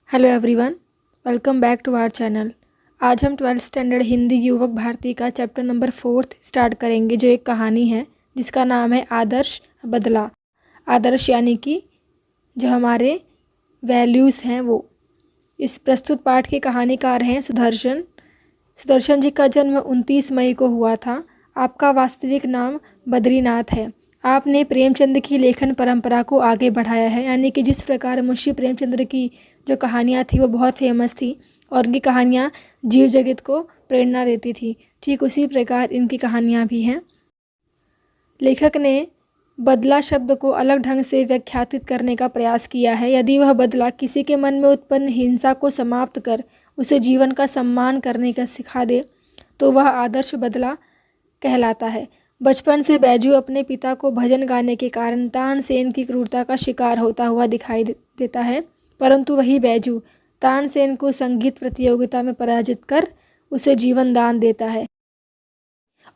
Hello everyone, welcome back to our channel. आज हम 12th standard Hindi युवक भारती का चैप्टर नंबर 4 स्टार्ट करेंगे, जो एक कहानी है जिसका नाम है आदर्श बदला। आदर्श यानी कि जो हमारे वैल्यूज़ हैं वो। इस प्रस्तुत पाठ के कहानीकार हैं सुदर्शन। सुदर्शन जी का जन्म 29 मई को हुआ था। आपका वास्तविक नाम बद्रीनाथ है। आपने प्रेमचंद की लेखन परंपरा को आगे बढ़ाया है, यानी कि जिस प्रकार मुंशी प्रेमचंद्र की जो कहानियाँ थी वो बहुत फेमस थी और उनकी कहानियाँ जीव जगत को प्रेरणा देती थी, ठीक उसी प्रकार इनकी कहानियाँ भी हैं। लेखक ने बदला शब्द को अलग ढंग से व्याख्यातित करने का प्रयास किया है। यदि वह बदला किसी के मन में उत्पन्न हिंसा को समाप्त कर उसे जीवन का सम्मान करने का सिखा दे तो वह आदर्श बदला कहलाता है। बचपन से बैजू अपने पिता को भजन गाने के कारण तानसेन की क्रूरता का शिकार होता हुआ दिखाई देता है, परंतु वही बैजू तानसेन को संगीत प्रतियोगिता में पराजित कर उसे जीवन दान देता है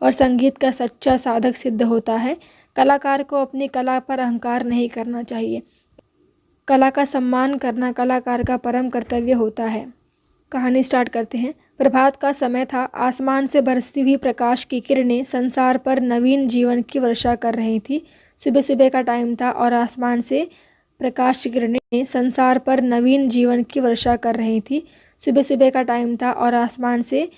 और संगीत का सच्चा साधक सिद्ध होता है। कलाकार को अपनी कला पर अहंकार नहीं करना चाहिए। कला का सम्मान करना कलाकार का परम कर्तव्य होता है। कहानी स्टार्ट करते हैं। प्रभात का समय था। आसमान से बरसती हुई प्रकाश की किरणें संसार पर नवीन जीवन की वर्षा कर रही थी। सुबह सुबह का टाइम था और आसमान से प्रकाश की किरणें संसार पर नवीन जीवन की वर्षा कर रही थी। सुबह सुबह का टाइम था और आसमान से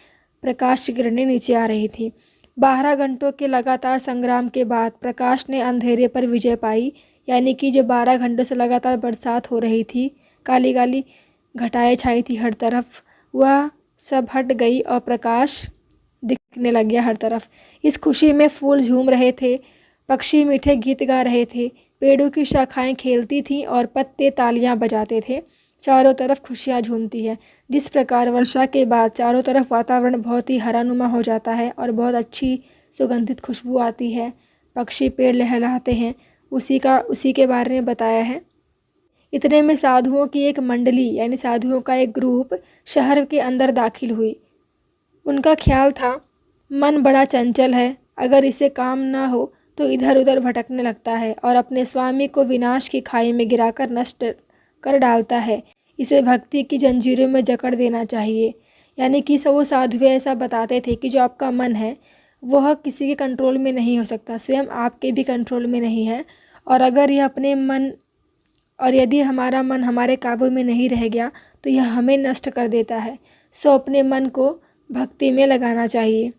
प्रकाश की किरणें नीचे आ रही थी। 12 घंटों के लगातार संग्राम के बाद प्रकाश ने अंधेरे पर विजय पाई, यानी कि जो 12 घंटों से लगातार बरसात हो रही थी, काली काली घटाएं छाई थी हर तरफ, वह सब हट गई और प्रकाश दिखने लग गया हर तरफ। इस खुशी में फूल झूम रहे थे, पक्षी मीठे गीत गा रहे थे, पेड़ों की शाखाएं खेलती थीं और पत्ते तालियां बजाते थे। चारों तरफ खुशियां झूमती है। जिस प्रकार वर्षा के बाद चारों तरफ वातावरण बहुत ही हरानुमा हो जाता है और बहुत अच्छी सुगंधित खुशबू आती है, पक्षी पेड़ लहलहाते हैं, उसी के बारे में बताया है। इतने में साधुओं की एक मंडली यानी साधुओं का एक ग्रुप शहर के अंदर दाखिल हुई। उनका ख्याल था, मन बड़ा चंचल है, अगर इसे काम ना हो तो इधर उधर भटकने लगता है और अपने स्वामी को विनाश की खाई में गिराकर नष्ट कर डालता है। इसे भक्ति की जंजीरों में जकड़ देना चाहिए। यानी कि सब वो साधु ऐसा बताते थे कि जो आपका मन है वह किसी के कंट्रोल में नहीं हो सकता, स्वयं आपके भी कंट्रोल में नहीं है। और अगर यह अपने मन और यदि हमारा मन हमारे काबू में नहीं रह गया तो यह हमें नष्ट कर देता है। सो अपने मन को भक्ति में लगाना चाहिए।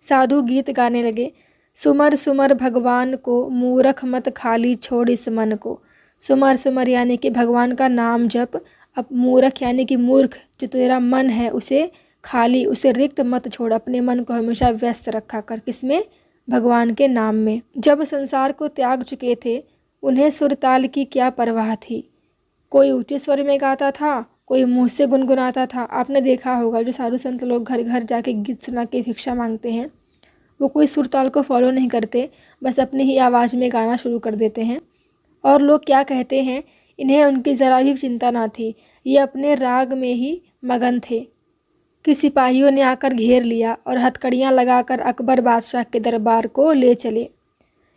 साधु गीत गाने लगे। सुमर सुमर भगवान को, मूरख मत खाली छोड़ इस मन को। सुमर सुमर यानी कि भगवान का नाम जप। अब मूरख यानी कि मूर्ख, जो तेरा मन है उसे खाली, उसे रिक्त मत छोड़, अपने मन को हमेशा व्यस्त रखा कर। किसमें? भगवान के नाम में। जब संसार को त्याग चुके थे उन्हें सुरताल की क्या परवाह थी। कोई ऊंचे स्वर में गाता था, कोई मुंह से गुनगुनाता था। आपने देखा होगा जो साधु संत लोग घर घर जाके गीत सुना के भिक्षा मांगते हैं, वो कोई सुरताल को फॉलो नहीं करते, बस अपनी ही आवाज़ में गाना शुरू कर देते हैं। और लोग क्या कहते हैं, इन्हें उनकी ज़रा भी चिंता ना थी, ये अपने राग में ही मगन थे कि सिपाहियों ने आकर घेर लिया और हथकड़ियाँ लगाकर अकबर बादशाह के दरबार को ले चले।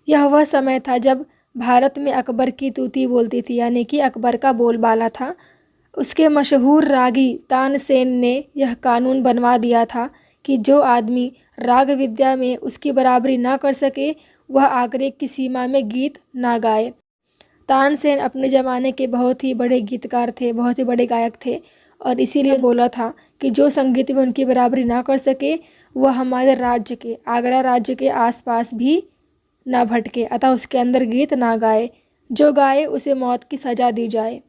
यह वह समय था जब भारत में अकबर की तूती बोलती थी, यानी कि अकबर का बोलबाला था। उसके मशहूर रागी तानसेन ने यह कानून बनवा दिया था कि जो आदमी राग विद्या में उसकी बराबरी ना कर सके वह आगरे की सीमा में गीत ना गाए। तानसेन अपने ज़माने के बहुत ही बड़े गीतकार थे, बहुत ही बड़े गायक थे और इसीलिए बोला था कि जो संगीत में उनकी बराबरी ना कर सके वह हमारे राज्य के, आगरा राज्य के आसपास भी ना भटके, अतः उसके अंदर गीत ना गाए। जो गाए उसे मौत की सज़ा दी जाए।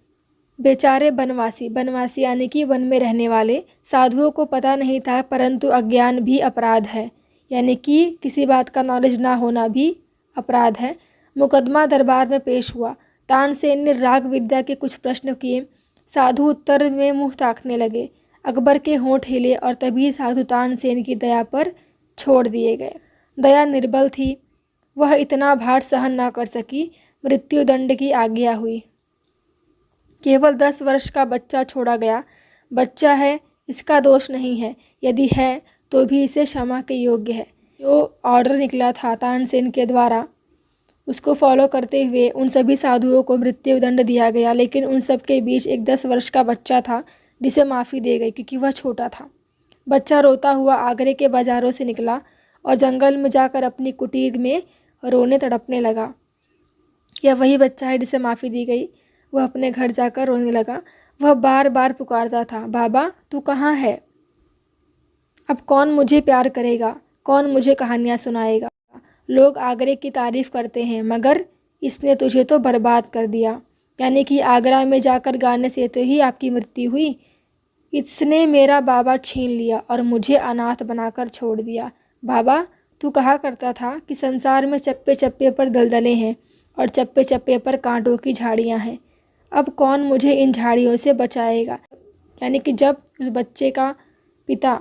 बेचारे बनवासी, बनवासी यानी कि वन में रहने वाले, साधुओं को पता नहीं था परंतु अज्ञान भी अपराध है, यानी कि किसी बात का नॉलेज ना होना भी अपराध है। मुकदमा दरबार में पेश हुआ। तानसेन ने राग विद्या के कुछ प्रश्न किए। साधु उत्तर में मुँह ताकने लगे। अकबर के होंठ हिले और तभी साधु तानसेन की दया पर छोड़ दिए गए। दया निर्बल थी, वह इतना भार सहन ना कर सकी। मृत्युदंड की आज्ञा हुई। केवल 10 वर्ष का बच्चा छोड़ा गया। बच्चा है, इसका दोष नहीं है, यदि है तो भी इसे क्षमा के योग्य है। जो ऑर्डर निकला था तानसेन के द्वारा उसको फॉलो करते हुए उन सभी साधुओं को मृत्युदंड दिया गया, लेकिन उन सब के बीच एक 10 वर्ष का बच्चा था जिसे माफ़ी दी गई क्योंकि वह छोटा था। बच्चा रोता हुआ आगरे के बाज़ारों से निकला और जंगल में जाकर अपनी कुटीर में रोने तड़पने लगा। यह वही बच्चा है जिसे माफ़ी दी गई। वह अपने घर जाकर रोने लगा। वह बार बार पुकारता था, बाबा तू कहाँ है? अब कौन मुझे प्यार करेगा? कौन मुझे कहानियाँ सुनाएगा? लोग आगरे की तारीफ़ करते हैं, मगर इसने तुझे तो बर्बाद कर दिया। यानी कि आगरा में जाकर गाने से तो ही आपकी मृत्यु हुई। इसने मेरा बाबा छीन लिया और मुझे अनाथ बनाकर छोड़ दिया। बाबा तू कहा करता था कि संसार में चप्पे चप्पे पर दलदलें हैं और चप्पे चप्पे पर कांटों की झाड़ियाँ हैं। अब कौन मुझे इन झाड़ियों से बचाएगा? यानी कि जब उस बच्चे का पिता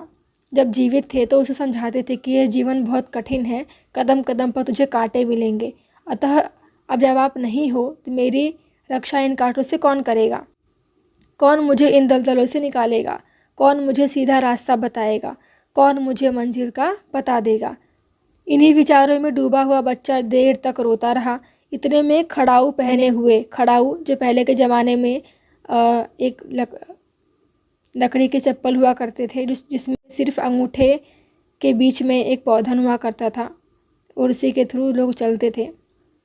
जब जीवित थे तो उसे समझाते थे कि यह जीवन बहुत कठिन है, कदम कदम पर तुझे कांटे मिलेंगे, अतः अब जब आप नहीं हो तो मेरी रक्षा इन कांटों से कौन करेगा? कौन मुझे इन दलदलों से निकालेगा? कौन मुझे सीधा रास्ता बताएगा? कौन मुझे मंजिल का पता देगा? इन्हीं विचारों में डूबा हुआ बच्चा देर तक रोता रहा। इतने में खड़ाऊ पहने हुए, खड़ाऊ जो पहले के ज़माने में एक लकड़ी के चप्पल हुआ करते थे जिसमें सिर्फ अंगूठे के बीच में एक पौधन हुआ करता था और उसी के थ्रू लोग चलते थे।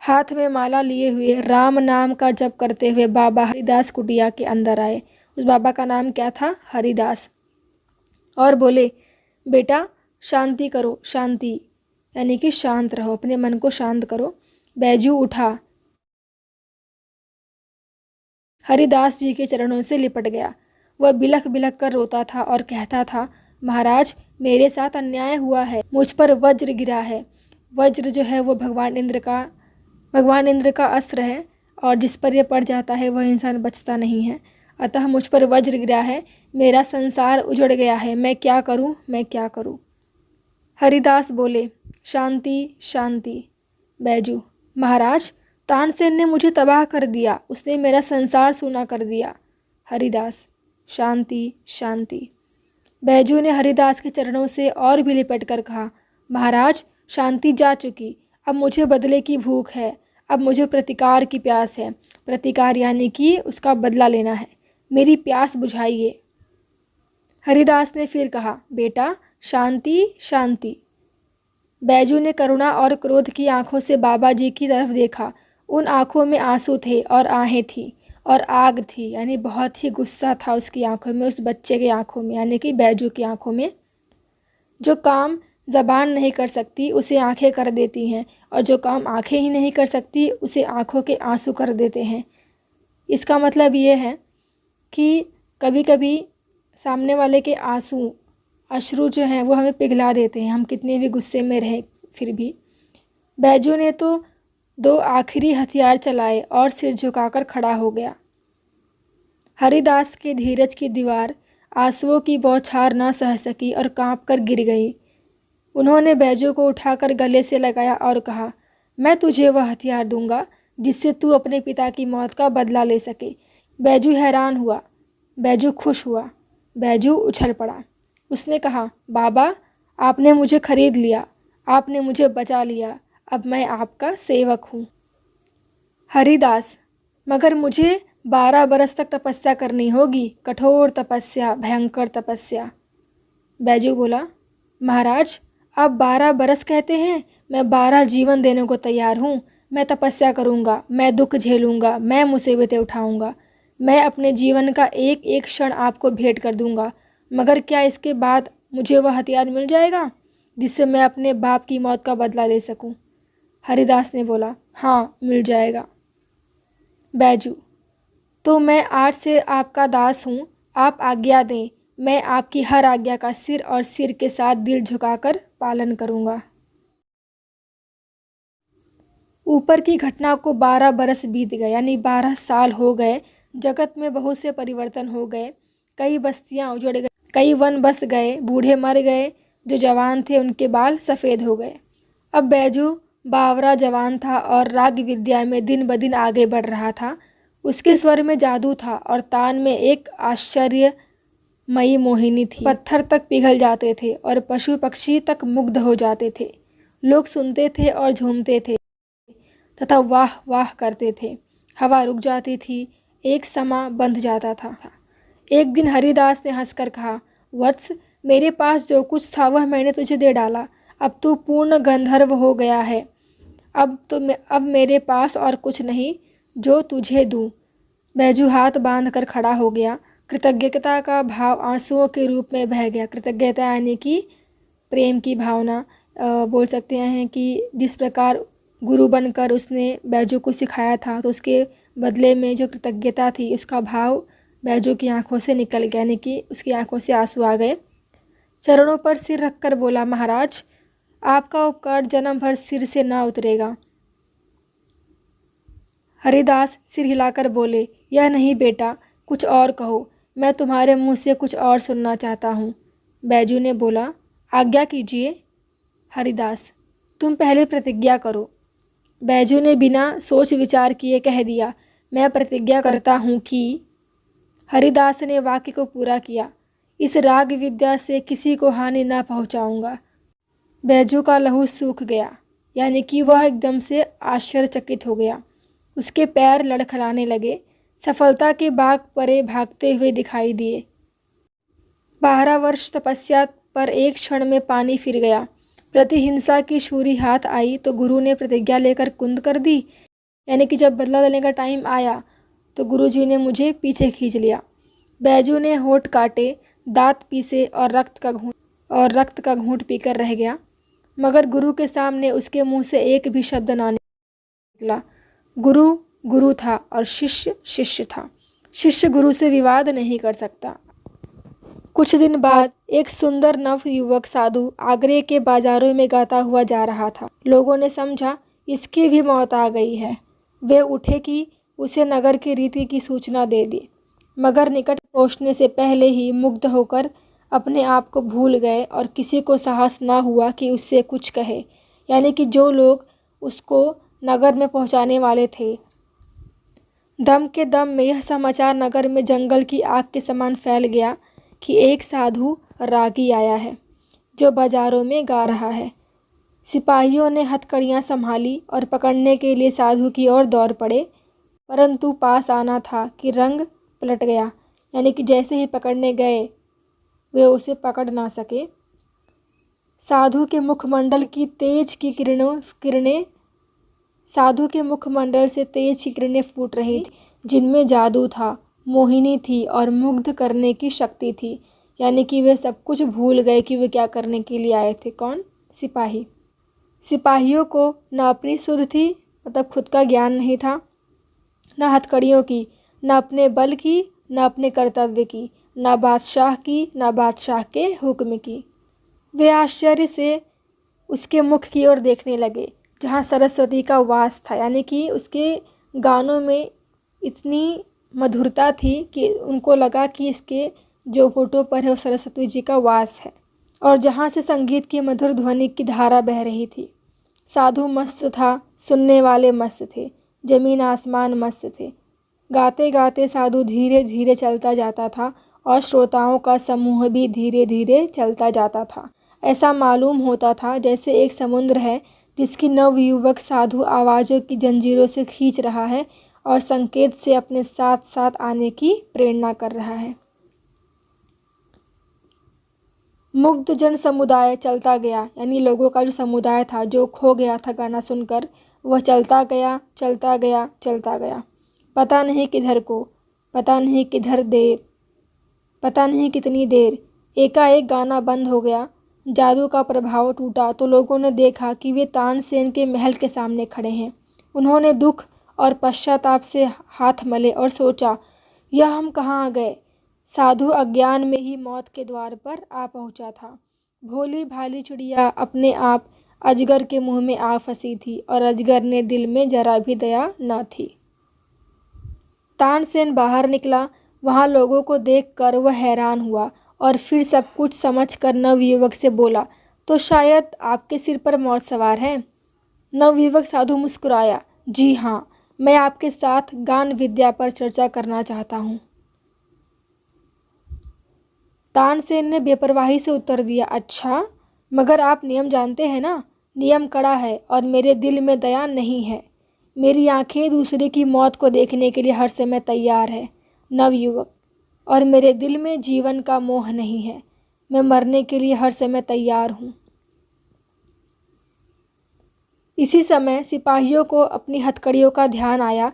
हाथ में माला लिए हुए राम नाम का जप करते हुए बाबा हरिदास कुटिया के अंदर आए। उस बाबा का नाम क्या था? हरिदास। और बोले, बेटा शांति करो, शांति यानी कि शांत रहो, अपने मन को शांत करो। बैजू उठा, हरिदास जी के चरणों से लिपट गया। वह बिलख बिलख कर रोता था और कहता था, महाराज मेरे साथ अन्याय हुआ है, मुझ पर वज्र गिरा है। वज्र जो है वो भगवान इंद्र का अस्त्र है और जिस पर यह पड़ जाता है वह इंसान बचता नहीं है। अतः मुझ पर वज्र गिरा है, मेरा संसार उजड़ गया है, मैं क्या करूं, मैं क्या करूं? हरिदास बोले, शांति शांति। बैजू, महाराज तानसेन ने मुझे तबाह कर दिया, उसने मेरा संसार सूना कर दिया। हरिदास, शांति शांति। बैजू ने हरिदास के चरणों से और भी लिपट कर कहा, महाराज शांति जा चुकी, अब मुझे बदले की भूख है, अब मुझे प्रतिकार की प्यास है। प्रतिकार यानी कि उसका बदला लेना है, मेरी प्यास बुझाइए। हरिदास ने फिर कहा, बेटा शांति शांति। बैजू ने करुणा और क्रोध की आंखों से बाबा जी की तरफ देखा। उन आंखों में आंसू थे और आहें थी और आग थी, यानी बहुत ही गुस्सा था उसकी आंखों में, उस बच्चे की आंखों में, यानी कि बैजू की आंखों में। जो काम ज़बान नहीं कर सकती उसे आंखें कर देती हैं और जो काम आंखें ही नहीं कर सकती उसे आंखों के आंसू कर देते हैं। इसका मतलब ये है कि कभी कभी सामने वाले के अश्रु जो हैं वो हमें पिघला देते हैं, हम कितने भी गुस्से में रहें फिर भी। बैजू ने तो 2 आखिरी हथियार चलाए और सिर झुकाकर खड़ा हो गया। हरिदास के धीरज की दीवार आंसुओं की बौछार न सह सकी और कांप कर गिर गई। उन्होंने बैजू को उठाकर गले से लगाया और कहा, मैं तुझे वह हथियार दूंगा जिससे तू अपने पिता की मौत का बदला ले सके। बैजू हैरान हुआ, बैजू खुश हुआ, बैजू उछल पड़ा। उसने कहा, बाबा आपने मुझे खरीद लिया, आपने मुझे बचा लिया, अब मैं आपका सेवक हूँ। हरिदास, मगर मुझे 12 बरस तक तपस्या करनी होगी, कठोर तपस्या, भयंकर तपस्या। बैजू बोला, महाराज आप 12 बरस कहते हैं, मैं 12 जीवन देने को तैयार हूँ। मैं तपस्या करूँगा, मैं दुख झेलूँगा, मैं मुसीबतें उठाऊँगा, मैं अपने जीवन का एक एक क्षण आपको भेंट कर दूँगा, मगर क्या इसके बाद मुझे वह हथियार मिल जाएगा जिससे मैं अपने बाप की मौत का बदला ले सकूं? हरिदास ने बोला, हाँ मिल जाएगा। बैजू, तो मैं आज से आपका दास हूँ, आप आज्ञा दें, मैं आपकी हर आज्ञा का सिर और सिर के साथ दिल झुकाकर पालन करूँगा। ऊपर की घटना को 12 बरस बीत गए, यानी 12 साल हो गए। जगत में बहुत से परिवर्तन हो गए, कई बस्तियाँ उजड़ गई, कई वन बस गए, बूढ़े मर गए, जो जवान थे उनके बाल सफ़ेद हो गए। अब बैजू बावरा जवान था और राग विद्या में दिन ब दिन आगे बढ़ रहा था। उसके स्वर में जादू था और तान में एक आश्चर्यमयी मोहिनी थी। पत्थर तक पिघल जाते थे और पशु पक्षी तक मुग्ध हो जाते थे। लोग सुनते थे और झूमते थे। तथा वाह वाह करते थे। हवा रुक जाती थी, एक समा बंध जाता था। एक दिन हरिदास ने हंसकर कहा, वत्स, मेरे पास जो कुछ था वह मैंने तुझे दे डाला। अब तू पूर्ण गंधर्व हो गया है। अब मेरे पास और कुछ नहीं जो तुझे दूं। बैजू हाथ बांध कर खड़ा हो गया। कृतज्ञता का भाव आंसुओं के रूप में बह गया। कृतज्ञता यानी कि प्रेम की भावना। बोल सकते हैं कि जिस प्रकार गुरु बनकर उसने बैजू को सिखाया था, तो उसके बदले में जो कृतज्ञता थी उसका भाव बैजू की आंखों से निकल गया, यानी कि उसकी आंखों से आंसू आ गए। चरणों पर सिर रखकर बोला, महाराज, आपका उपकार जन्म भर सिर से ना उतरेगा। हरिदास सिर हिलाकर बोले, यह नहीं बेटा, कुछ और कहो, मैं तुम्हारे मुंह से कुछ और सुनना चाहता हूँ। बैजू ने बोला, आज्ञा कीजिए। हरिदास, तुम पहले प्रतिज्ञा करो। बैजू ने बिना सोच विचार किए कह दिया, मैं प्रतिज्ञा करता हूँ कि। हरिदास ने वाक्य को पूरा किया, इस राग विद्या से किसी को हानि न पहुँचाऊँगा। बैजू का लहू सूख गया, यानी कि वह एकदम से आश्चर्यचकित हो गया। उसके पैर लड़खड़ाने लगे। सफलता के बाग परे भागते हुए दिखाई दिए। 12 वर्ष तपस्या पर एक क्षण में पानी फिर गया। प्रतिहिंसा की छुरी हाथ आई तो गुरु ने प्रतिज्ञा लेकर कुंद कर दी, यानी कि जब बदला लेने का टाइम आया तो गुरुजी ने मुझे पीछे खींच लिया। बैजू ने होठ काटे, दांत पीसे और रक्त का घूंट पीकर रह गया, मगर गुरु के सामने उसके मुंह से एक भी शब्द ना निकला। गुरु गुरु था और शिष्य शिष्य था। शिष्य गुरु से विवाद नहीं कर सकता। कुछ दिन बाद एक सुंदर नव युवक साधु आगरे के बाजारों में गाता हुआ जा रहा था। लोगों ने समझा इसकी भी मौत आ गई है। वे उठे कि उसे नगर की रीति की सूचना दे दी, मगर निकट पहुंचने से पहले ही मुग्ध होकर अपने आप को भूल गए और किसी को साहस ना हुआ कि उससे कुछ कहे, यानी कि जो लोग उसको नगर में पहुंचाने वाले थे। दम के दम में यह समाचार नगर में जंगल की आग के समान फैल गया कि एक साधु रागी आया है जो बाजारों में गा रहा है। सिपाहियों ने हथकड़ियाँ संभाली और पकड़ने के लिए साधु की ओर दौड़ पड़े, परंतु पास आना था कि रंग पलट गया, यानी कि जैसे ही पकड़ने गए वे उसे पकड़ ना सके। साधु के मुखमंडल की तेज की किरणें साधु के मुखमंडल से तेज की किरणें फूट रही थी, जिनमें जादू था, मोहिनी थी और मुग्ध करने की शक्ति थी, यानी कि वे सब कुछ भूल गए कि वे क्या करने के लिए आए थे। कौन? सिपाही। सिपाहियों को न अपनी सुध थी, मतलब खुद का ज्ञान नहीं था, न हथकड़ियों की, न अपने बल की, न अपने कर्तव्य की, न बादशाह की, न बादशाह के हुक्म की। वे आश्चर्य से उसके मुख की ओर देखने लगे जहाँ सरस्वती का वास था, यानी कि उसके गानों में इतनी मधुरता थी कि उनको लगा कि इसके जो होठों पर है वो सरस्वती जी का वास है, और जहाँ से संगीत की मधुर ध्वनि की धारा बह रही थी। साधु मस्त था, सुनने वाले मस्त थे, जमीन आसमान मस्त थे। गाते गाते साधु धीरे धीरे चलता जाता था और श्रोताओं का समूह भी धीरे धीरे चलता जाता था। ऐसा मालूम होता था जैसे एक समुद्र है जिसकी नवयुवक साधु आवाज़ों की जंजीरों से खींच रहा है और संकेत से अपने साथ साथ आने की प्रेरणा कर रहा है। मुग्ध जन समुदाय चलता गया, यानी लोगों का जो समुदाय था जो खो गया था गाना सुनकर, वह चलता गया चलता गया चलता गया। पता नहीं किधर को, पता नहीं किधर देर, पता नहीं कितनी देर। एकाएक गाना बंद हो गया। जादू का प्रभाव टूटा तो लोगों ने देखा कि वे तानसेन के महल के सामने खड़े हैं। उन्होंने दुख और पश्चाताप से हाथ मले और सोचा, यह हम कहाँ आ गए। साधु अज्ञान में ही मौत के द्वार पर आ पहुंचा था। भोली भाली चिड़िया अपने आप अजगर के मुंह में आ फंसी थी और अजगर ने दिल में जरा भी दया न थी। तानसेन बाहर निकला। वहाँ लोगों को देखकर वह हैरान हुआ और फिर सब कुछ समझकर नवयुवक से बोला, तो शायद आपके सिर पर मौत सवार है। नवयुवक साधु मुस्कुराया, जी हाँ, मैं आपके साथ गान विद्या पर चर्चा करना चाहता हूँ। तानसेन ने बेपरवाही से उत्तर दिया, अच्छा, मगर आप नियम जानते हैं ना। नियम कड़ा है और मेरे दिल में दया नहीं है। मेरी आंखें दूसरे की मौत को देखने के लिए हर समय तैयार है। नवयुवक, और मेरे दिल में जीवन का मोह नहीं है। मैं मरने के लिए हर समय तैयार हूँ। इसी समय सिपाहियों को अपनी हथकड़ियों का ध्यान आया।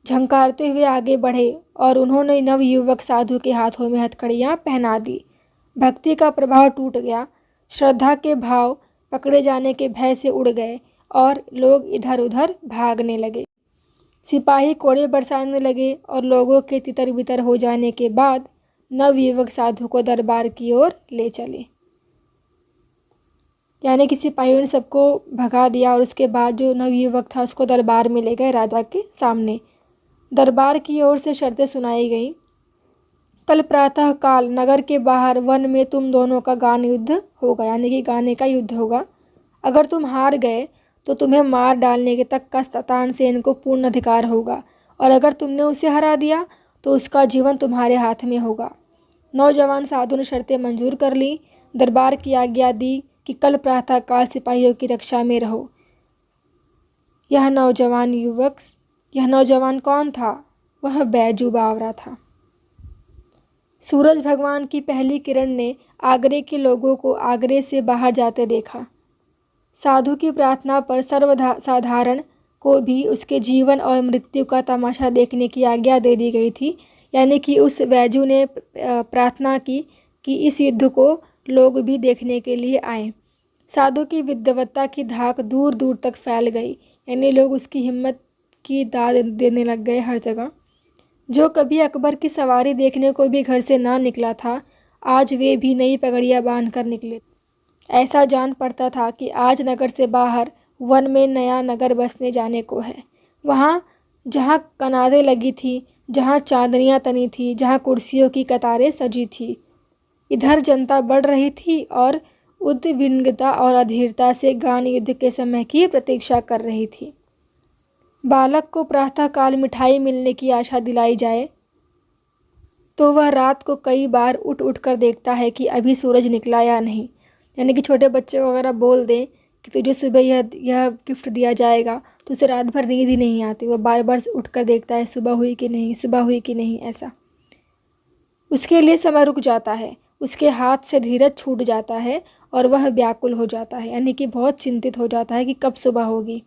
झंकारते हुए आगे बढ़े और उन्होंने नवयुवक साधु के हाथों में हथकड़ियाँ पहना दी। भक्ति का प्रभाव टूट गया। श्रद्धा के भाव पकड़े जाने के भय से उड़ गए और लोग इधर उधर भागने लगे। सिपाही कोड़े बरसाने लगे और लोगों के तितर बितर हो जाने के बाद नवयुवक साधु को दरबार की ओर ले चले। यानी कि सिपाहियों ने सबको भगा दिया और उसके बाद जो नवयुवक था उसको दरबार में ले गए राजा के सामने। दरबार की ओर से शर्तें सुनाई गईं। कल प्रातः काल नगर के बाहर वन में तुम दोनों का गान युद्ध होगा, यानी कि गाने का युद्ध होगा। अगर तुम हार गए तो तुम्हें मार डालने के तक का तानसेन को पूर्ण अधिकार होगा, और अगर तुमने उसे हरा दिया तो उसका जीवन तुम्हारे हाथ में होगा। नौजवान साधु ने शर्तें मंजूर कर ली। दरबार की आज्ञा दी कि कल प्रातःकाल सिपाहियों की रक्षा में रहो। यह नौजवान कौन था? वह बैजू बावरा था। सूरज भगवान की पहली किरण ने आगरे के लोगों को आगरे से बाहर जाते देखा। साधु की प्रार्थना पर सर्वसाधारण को भी उसके जीवन और मृत्यु का तमाशा देखने की आज्ञा दे दी गई थी। यानी कि उस बैजू ने प्रार्थना की कि इस युद्ध को लोग भी देखने के लिए आएं। साधु की विद्वत्ता की धाक दूर दूर तक फैल गई, यानी लोग उसकी हिम्मत की दाद देने लग गए हर जगह। जो कभी अकबर की सवारी देखने को भी घर से ना निकला था, आज वे भी नई पगड़ियाँ बांध कर निकले। ऐसा जान पड़ता था कि आज नगर से बाहर वन में नया नगर बसने जाने को है। वहाँ जहाँ कनादें लगी थी, जहाँ चांदनियाँ तनी थी, जहाँ कुर्सियों की कतारें सजी थी, इधर जनता बढ़ रही थी और उद्विग्नता और अधीरता से गान युद्ध के समय की प्रतीक्षा कर रही थी। बालक को प्रातःकाल मिठाई मिलने की आशा दिलाई जाए तो वह रात को कई बार उठ उठ कर देखता है कि अभी सूरज निकला या नहीं। यानी कि छोटे बच्चे को अगर आप बोल दें कि तुझे सुबह यह गिफ्ट दिया जाएगा तो उसे रात भर नींद ही नहीं आती। वह बार बार उठ कर देखता है सुबह हुई कि नहीं, सुबह हुई कि नहीं। ऐसा उसके लिए समय रुक जाता है, उसके हाथ से धीरज छूट जाता है और वह व्याकुल हो जाता है, यानी कि बहुत चिंतित हो जाता है कि कब सुबह होगी।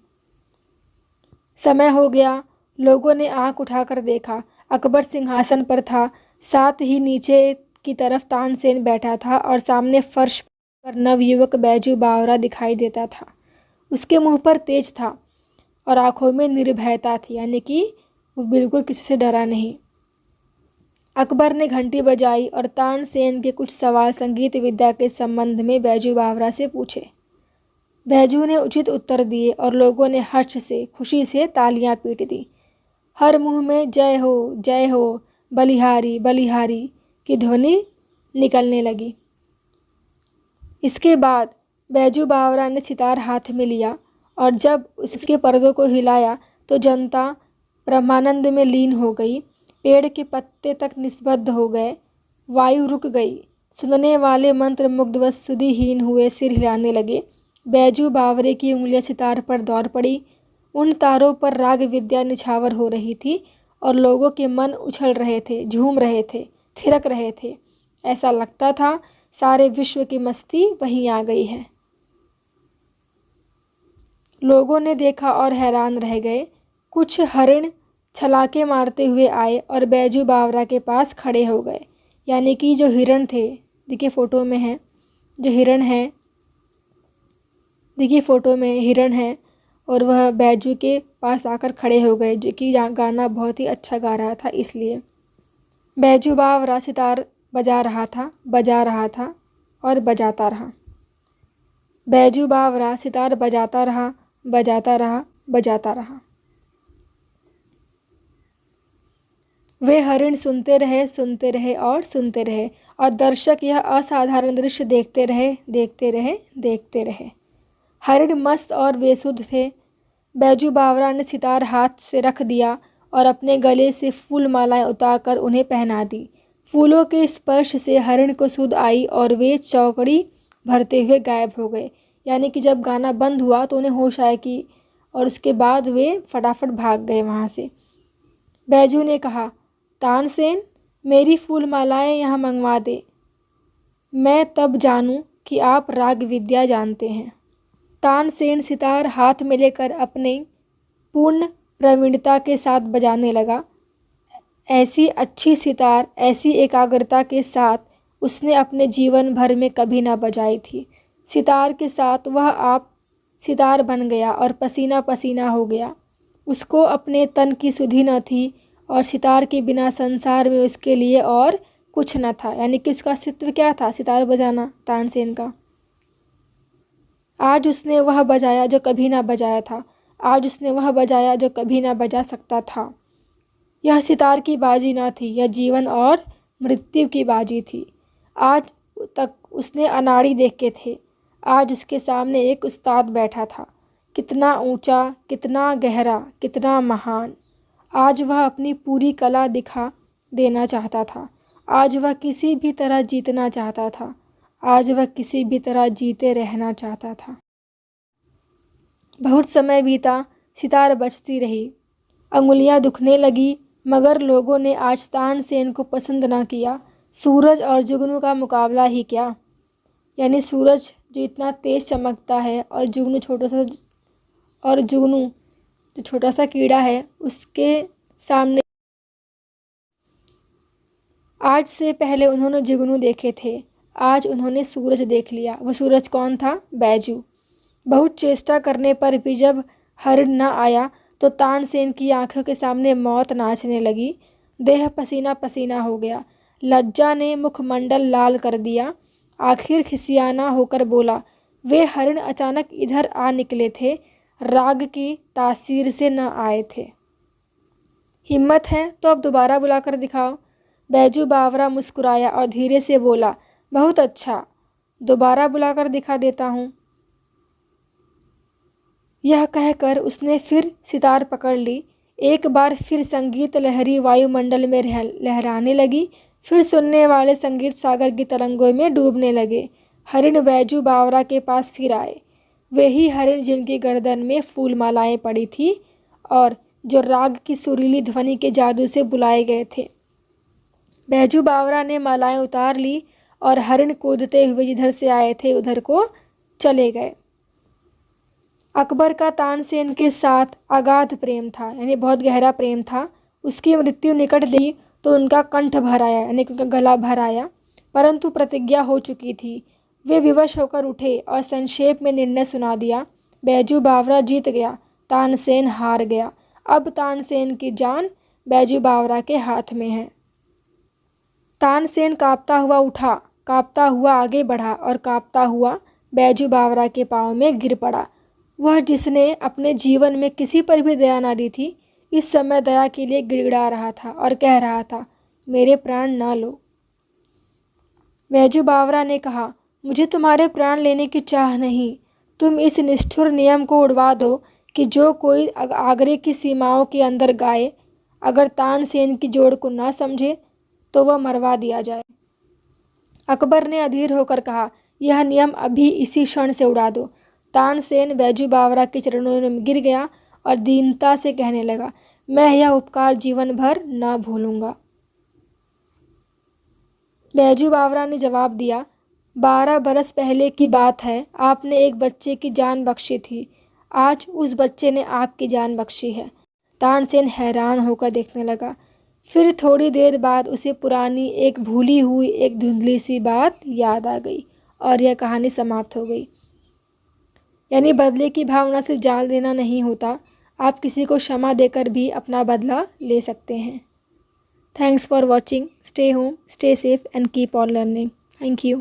समय हो गया। लोगों ने आंख उठाकर देखा। अकबर सिंहासन पर था, साथ ही नीचे की तरफ तानसेन बैठा था और सामने फर्श पर नवयुवक बैजू बावरा दिखाई देता था। उसके मुंह पर तेज था और आंखों में निर्भयता थी, यानी कि वो बिल्कुल किसी से डरा नहीं। अकबर ने घंटी बजाई और तानसेन के कुछ सवाल संगीत विद्या के संबंध में बैजू बावरा से पूछे। बैजू ने उचित उत्तर दिए और लोगों ने हर्ष से, खुशी से तालियां पीट दी। हर मुंह में जय हो, बलिहारी बलिहारी की ध्वनि निकलने लगी। इसके बाद बैजू बावरा ने सितार हाथ में लिया और जब उसके पर्दों को हिलाया तो जनता ब्रह्मानंद में लीन हो गई। पेड़ के पत्ते तक निस्तब्ध हो गए, वायु रुक गई। सुनने वाले मंत्र मुग्ध व सुधिहीन हुए सिर हिलाने लगे। बैजू बावरे की उंगलियां सितार पर दौड़ पड़ी। उन तारों पर राग विद्या निछावर हो रही थी और लोगों के मन उछल रहे थे, झूम रहे थे, थिरक रहे थे। ऐसा लगता था सारे विश्व की मस्ती वहीं आ गई है। लोगों ने देखा और हैरान रह गए। कुछ हरिण छलाके मारते हुए आए और बैजू बावरा के पास खड़े हो गए। यानी कि जो हिरण थे, देखिए फ़ोटो में है, जो हिरण है, देखिए फ़ोटो में हिरण है और वह बैजू के पास आकर खड़े हो गए, जो कि गाना बहुत ही अच्छा गा रहा था। इसलिए बैजू बावरा सितार बजा रहा था और बजाता रहा। बैजू बावरा सितार बजाता रहा। वे हरिण सुनते रहे और दर्शक यह असाधारण दृश्य देखते रहे। हरिण मस्त और बेसुध थे। बैजू बावरा ने सितार हाथ से रख दिया और अपने गले से फूल मालाएं उतारकर उन्हें पहना दी। फूलों के स्पर्श से हरिण को सुध आई और वे चौकड़ी भरते हुए गायब हो गए। यानी कि जब गाना बंद हुआ तो उन्हें होश आया कि और उसके बाद वे फटाफट भाग गए वहाँ से। बैजू ने कहा, तानसेन, मेरी फूल मालाएँ यहाँ मंगवा दे, मैं तब जानूं कि आप राग विद्या जानते हैं। तानसेन सितार हाथ में लेकर अपने पूर्ण प्रवीणता के साथ बजाने लगा। ऐसी अच्छी सितार, ऐसी एकाग्रता के साथ उसने अपने जीवन भर में कभी ना बजाई थी। सितार के साथ वह आप सितार बन गया और पसीना पसीना हो गया। उसको अपने तन की सुधि न थी और सितार के बिना संसार में उसके लिए और कुछ न था। यानी कि उसका अस्तित्व क्या था? सितार बजाना, तानसेन का। आज उसने वह बजाया जो कभी ना बजाया था। आज उसने वह बजाया जो कभी ना बजा सकता था। यह सितार की बाजी न थी, यह जीवन और मृत्यु की बाजी थी। आज तक उसने अनाड़ी देखे थे, आज उसके सामने एक उस्ताद बैठा था। कितना ऊंचा, कितना गहरा, कितना महान। आज वह अपनी पूरी कला दिखा देना चाहता था। आज वह किसी भी तरह जीतना चाहता था। आज वह किसी भी तरह जीते रहना चाहता था। बहुत समय बीता, सितार बजती रही, अंगुलियां दुखने लगी, मगर लोगों ने आज तानसेन को पसंद ना किया। सूरज और जुगनू का मुकाबला ही क्या। यानी सूरज जो इतना तेज चमकता है और जुगनू जो छोटा सा कीड़ा है, उसके सामने आज से पहले उन्होंने जुगनू देखे थे, आज उन्होंने सूरज देख लिया। वह सूरज कौन था? बैजू। बहुत चेष्टा करने पर भी जब हरिण न आया तो तानसेन की आंखों के सामने मौत नाचने लगी। देह पसीना पसीना हो गया। लज्जा ने मुखमंडल लाल कर दिया। आखिर खिसियाना होकर बोला, वे हरिण अचानक इधर आ निकले थे, राग की तासीर से न आए थे। हिम्मत है तो अब दोबारा बुलाकर दिखाओ। बैजू बावरा मुस्कुराया और धीरे से बोला, बहुत अच्छा, दोबारा बुलाकर दिखा देता हूँ। यह कहकर उसने फिर सितार पकड़ ली। एक बार फिर संगीत लहरी वायुमंडल में लहराने लगी। फिर सुनने वाले संगीत सागर की तरंगों में डूबने लगे। हरिण बैजू बावरा के पास फिर आए। वे ही हरिण जिनकी गर्दन में फूल मालाएं पड़ी थी और जो राग की सुरीली ध्वनि के जादू से बुलाए गए थे। बैजू बावरा ने मालाएं उतार ली और हरिण कूदते हुए जिधर से आए थे उधर को चले गए। अकबर का तानसेन के साथ अगाध प्रेम था, यानी बहुत गहरा प्रेम था। उसकी मृत्यु निकट दी तो उनका कंठ भर आया, यानी उनका गला भर आया, परंतु प्रतिज्ञा हो चुकी थी। वे विवश होकर उठे और संक्षेप में निर्णय सुना दिया। बैजू बावरा जीत गया, तानसेन हार गया। अब तानसेन की जान बैजू बावरा के हाथ में है। तानसेन कांपता हुआ उठा, कांपता हुआ आगे बढ़ा और कांपता हुआ बैजू बावरा के पाँव में गिर पड़ा। वह जिसने अपने जीवन में किसी पर भी दया ना दी थी, इस समय दया के लिए गिड़गिड़ा रहा था और कह रहा था, मेरे प्राण ना लो। बैजू बावरा ने कहा, मुझे तुम्हारे प्राण लेने की चाह नहीं। तुम इस निष्ठुर नियम को उड़वा दो कि जो कोई आगरे की सीमाओं के अंदर गाए, अगर तानसेन की जोड़ को ना समझे तो वह मरवा दिया जाए। अकबर ने अधीर होकर कहा, यह नियम अभी इसी क्षण से उड़ा दो। तानसेन बैजू बावरा के चरणों में गिर गया और दीनता से कहने लगा, मैं यह उपकार जीवन भर न भूलूंगा। बैजू बावरा ने जवाब दिया, 12 बरस पहले की बात है, आपने एक बच्चे की जान बख्शी थी। आज उस बच्चे ने आपकी जान बख्शी है। तानसेन हैरान होकर देखने लगा। फिर थोड़ी देर बाद उसे पुरानी एक भूली हुई एक धुंधली सी बात याद आ गई और यह कहानी समाप्त हो गई। यानी बदले की भावना सिर्फ जान देना नहीं होता, आप किसी को क्षमा देकर भी अपना बदला ले सकते हैं। Thanks for watching. Stay home, stay safe and keep on learning. Thank you.